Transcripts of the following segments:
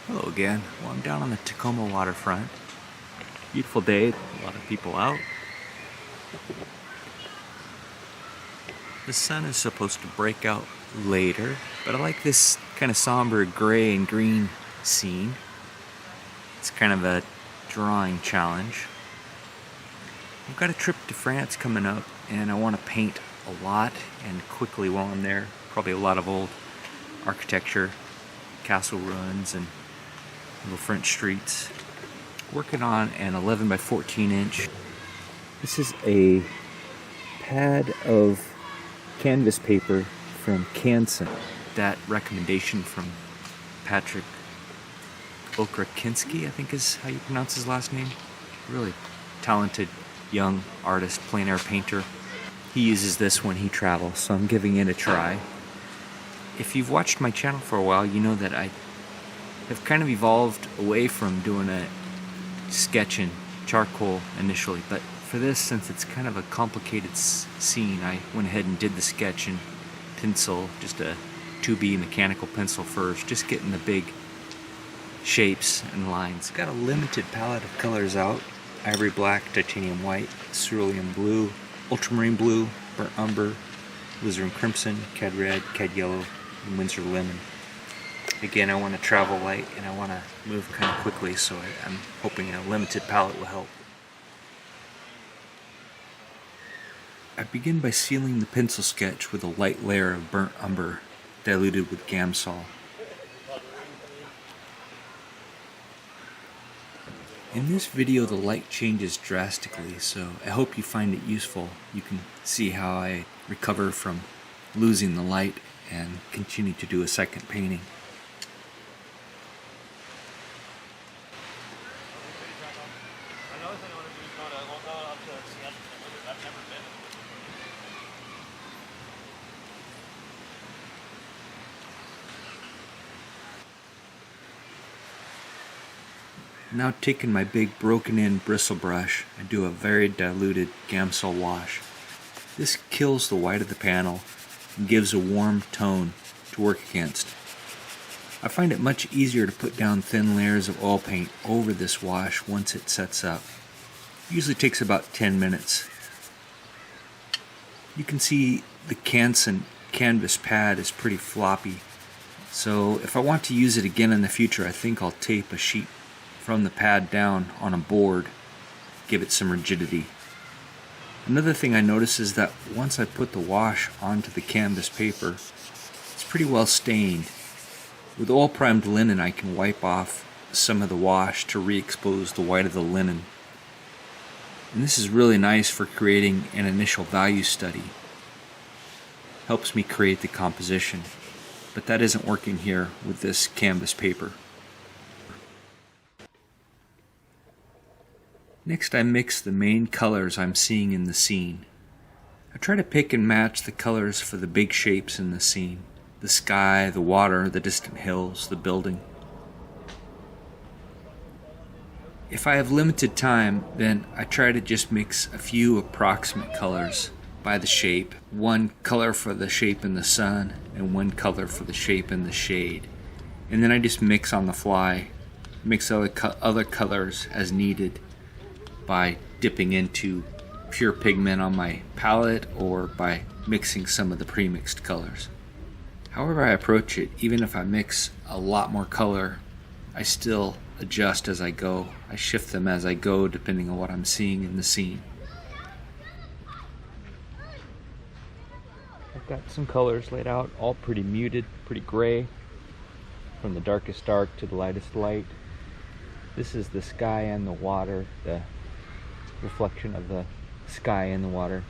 Hello again. Well, I'm down on the Tacoma waterfront. Beautiful day, a lot of people out. The sun is supposed to break out later, but I like this kind of somber gray and green scene. It's kind of a drawing challenge. I've got a trip to France coming up, and I want to paint a lot and quickly while I'm there. Probably a lot of old architecture, castle ruins, and little French streets. Working on an 11 by 14 inch. This is a pad of canvas paper from CANSON. That recommendation from Patrick Okrakinski, I think is how you pronounce his last name. Really talented young artist, plein air painter. He uses this when he travels, so I'm giving it a try. If you've watched my channel for a while, you know that I have kind of evolved away from doing a sketch in charcoal initially, but for this, since it's kind of a complicated scene, I went ahead and did the sketch in pencil, just a 2B mechanical pencil first, just getting the big shapes and lines. Got a limited palette of colors out: ivory black, titanium white, cerulean blue, ultramarine blue, burnt umber, alizarin crimson, cad red, cad yellow, and Windsor lemon. Again, I want to travel light and I want to move kind of quickly, so I'm hoping a limited palette will help. I begin by sealing the pencil sketch with a light layer of burnt umber diluted with Gamsol. In this video the light changes drastically, so I hope you find it useful. You can see how I recover from losing the light and continue to do a second painting. Now taking my big broken in bristle brush, I do a very diluted Gamsol wash. This kills the white of the panel and gives a warm tone to work against. I find it much easier to put down thin layers of oil paint over this wash once it sets up. It usually takes about 10 minutes. You can see the CANSON canvas pad is pretty floppy, so if I want to use it again in the future, I think I'll tape a sheet from the pad down on a board, give it some rigidity. Another thing I notice is that once I put the wash onto the canvas paper, it's pretty well stained. With oil primed linen, I can wipe off some of the wash to re-expose the white of the linen. And this is really nice for creating an initial value study. Helps me create the composition, but that isn't working here with this canvas paper. Next, I mix the main colors I'm seeing in the scene. I try to pick and match the colors for the big shapes in the scene: the sky, the water, the distant hills, the building. If I have limited time, then I try to just mix a few approximate colors by the shape. One color for the shape in the sun and one color for the shape in the shade. And then I just mix on the fly, mix other colors as needed by dipping into pure pigment on my palette or by mixing some of the pre-mixed colors. However I approach it, even if I mix a lot more color, I still adjust as I go. I shift them as I go depending on what I'm seeing in the scene. I've got some colors laid out, all pretty muted, pretty gray, from the darkest dark to the lightest light. This is the sky and the water, the reflection of the sky in the water.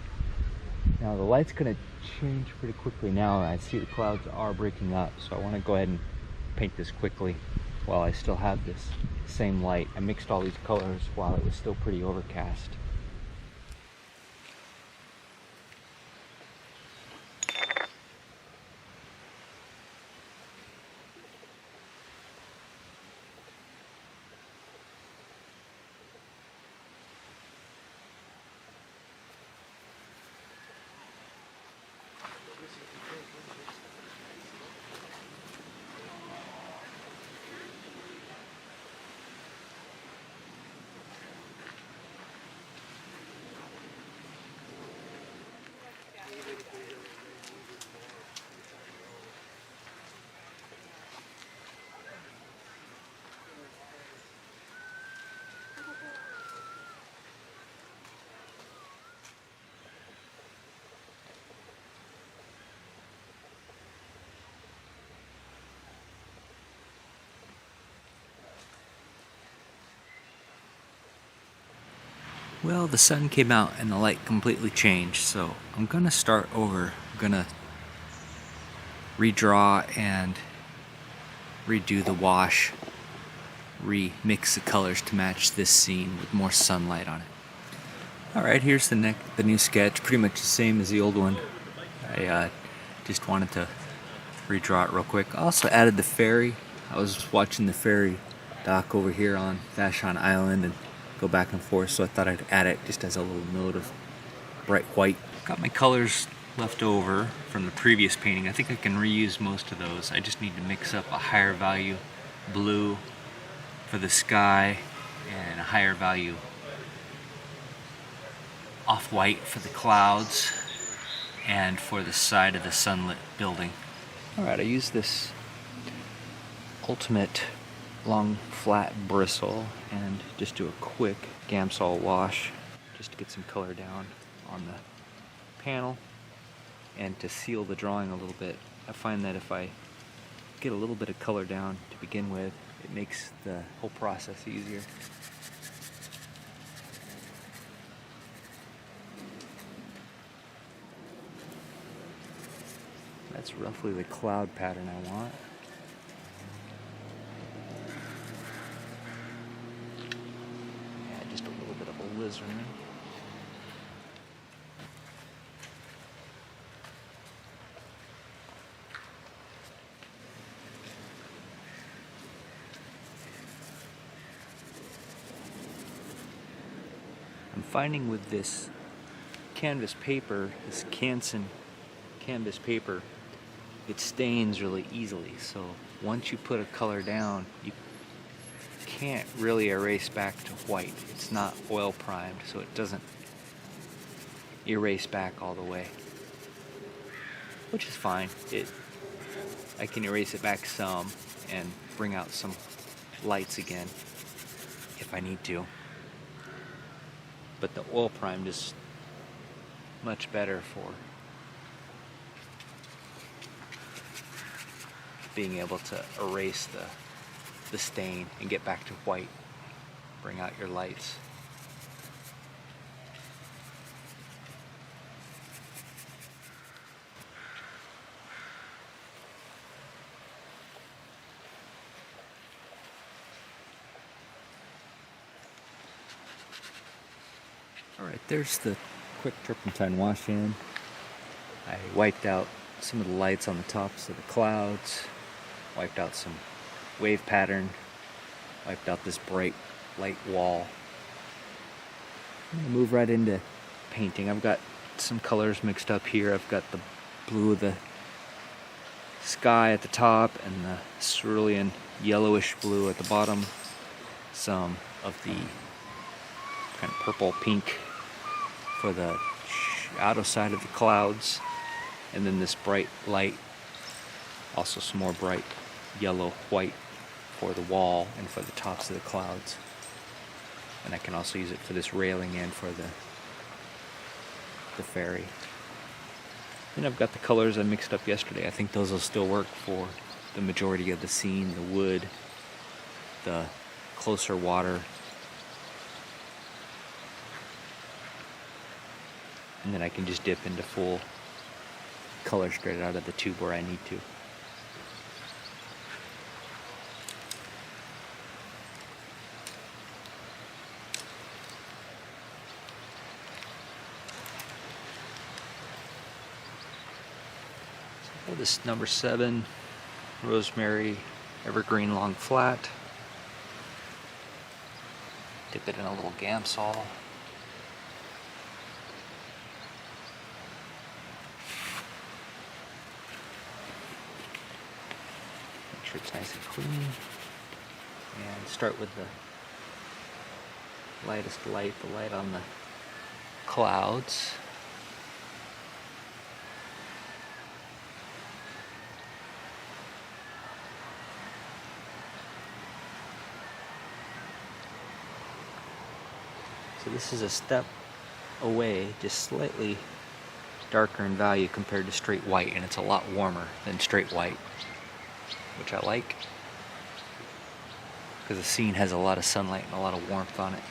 Now the light's going to change pretty quickly now. I see the clouds are breaking up, so I want to go ahead and paint this quickly while I still have this same light. I mixed all these colors while it was still pretty overcast. Well, the sun came out and the light completely changed, so I'm gonna start over. I'm gonna redraw and redo the wash, remix the colors to match this scene with more sunlight on it. Alright, here's the new sketch, pretty much the same as the old one. I just wanted to redraw it real quick. I also added the ferry. I was watching the ferry dock over here on Vashon Island and go back and forth, so I thought I'd add it just as a little note of bright white. Got my colors left over from the previous painting. I think I can reuse most of those. I just need to mix up a higher value blue for the sky and a higher value off-white for the clouds and for the side of the sunlit building. Alright, I used this ultimate long flat bristle and just do a quick Gamsol wash just to get some color down on the panel and to seal the drawing a little bit. I find that if I get a little bit of color down to begin with, it makes the whole process easier. That's roughly the cloud pattern I want. Yeah, just a little bit of a lizard. I'm finding with this canvas paper, this CANSON canvas paper, it stains really easily. So once you put a color down, you can't really erase back to white. It's not oil primed, so it doesn't erase back all the way, which is fine. I can erase it back some and bring out some lights again if I need to. But the oil primed is much better for being able to erase the stain and get back to white, bring out your lights. Alright, there's the quick turpentine wash in. I wiped out some of the lights on the tops of the clouds, wiped out some wave pattern, wiped out this bright light wall. I'm going to move right into painting. I've got some colors mixed up here. I've got the blue of the sky at the top and the cerulean yellowish blue at the bottom. Some of the kind of purple pink for the outer side of the clouds. And then this bright light, also some more bright yellow, white for the wall and for the tops of the clouds. And I can also use it for this railing and for the ferry. And I've got the colors I mixed up yesterday. I think those will still work for the majority of the scene, the wood, the closer water. And then I can just dip into full color straight out of the tube where I need to. So this number 7 Rosemary Evergreen long flat. Dip it in a little Gamsol. Make sure it's nice and clean. And start with the lightest light, the light on the clouds. So this is a step away, just slightly darker in value compared to straight white, and it's a lot warmer than straight white, which I like because the scene has a lot of sunlight and a lot of warmth on it.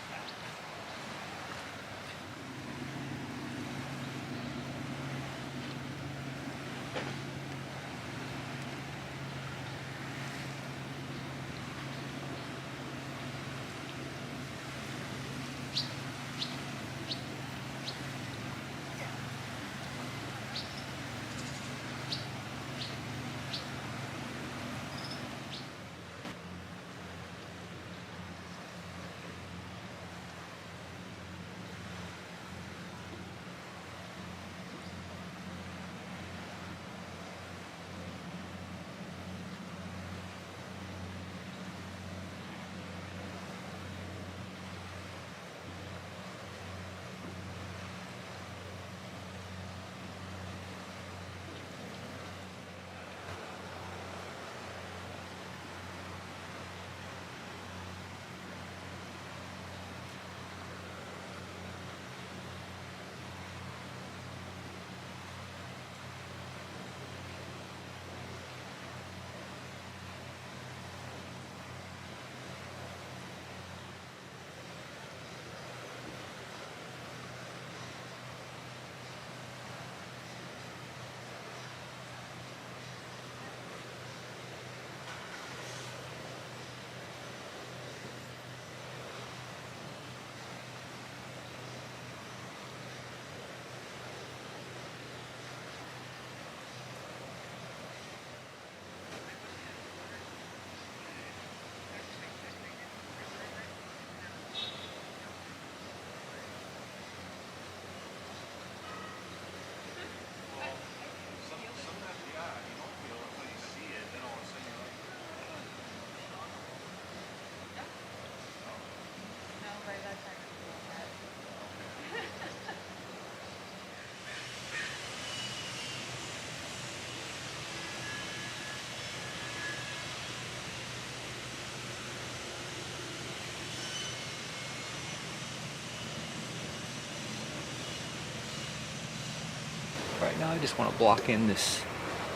Right now I just want to block in this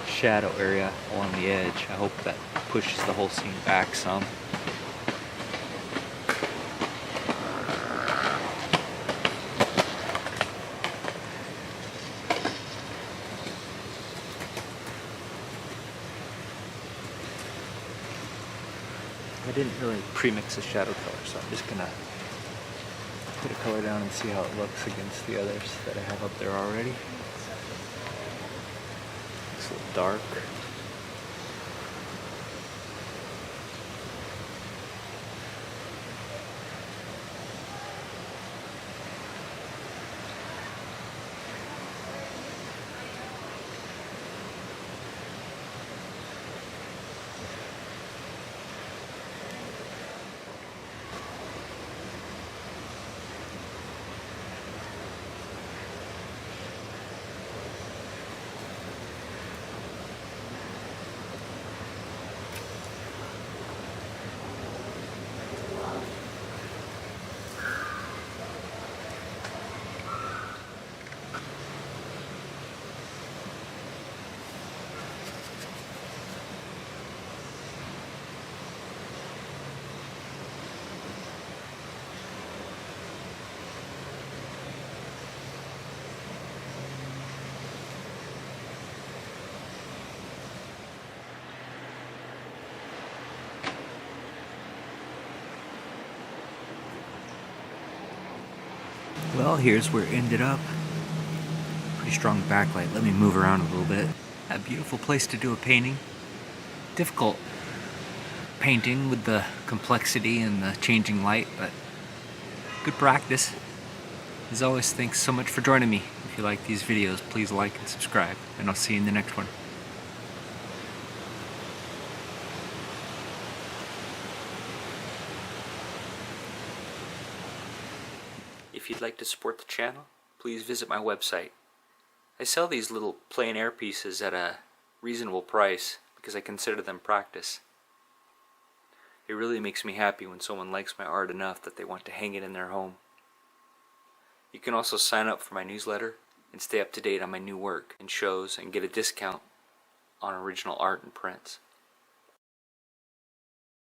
shadow area along the edge. I hope that pushes the whole scene back some. I didn't really pre-mix the shadow color, so I'm just gonna put a color down and see how it looks against the others that I have up there already. Looks a little dark. Well, here's where it ended up. Pretty strong backlight. Let me move around a little bit. A beautiful place to do a painting. Difficult painting with the complexity and the changing light, but good practice. As always, thanks so much for joining me. If you like these videos, please like and subscribe, and I'll see you in the next one. If you'd like to support the channel, please visit my website. I sell these little plein air pieces at a reasonable price because I consider them practice. It really makes me happy when someone likes my art enough that they want to hang it in their home. You can also sign up for my newsletter and stay up to date on my new work and shows and get a discount on original art and prints.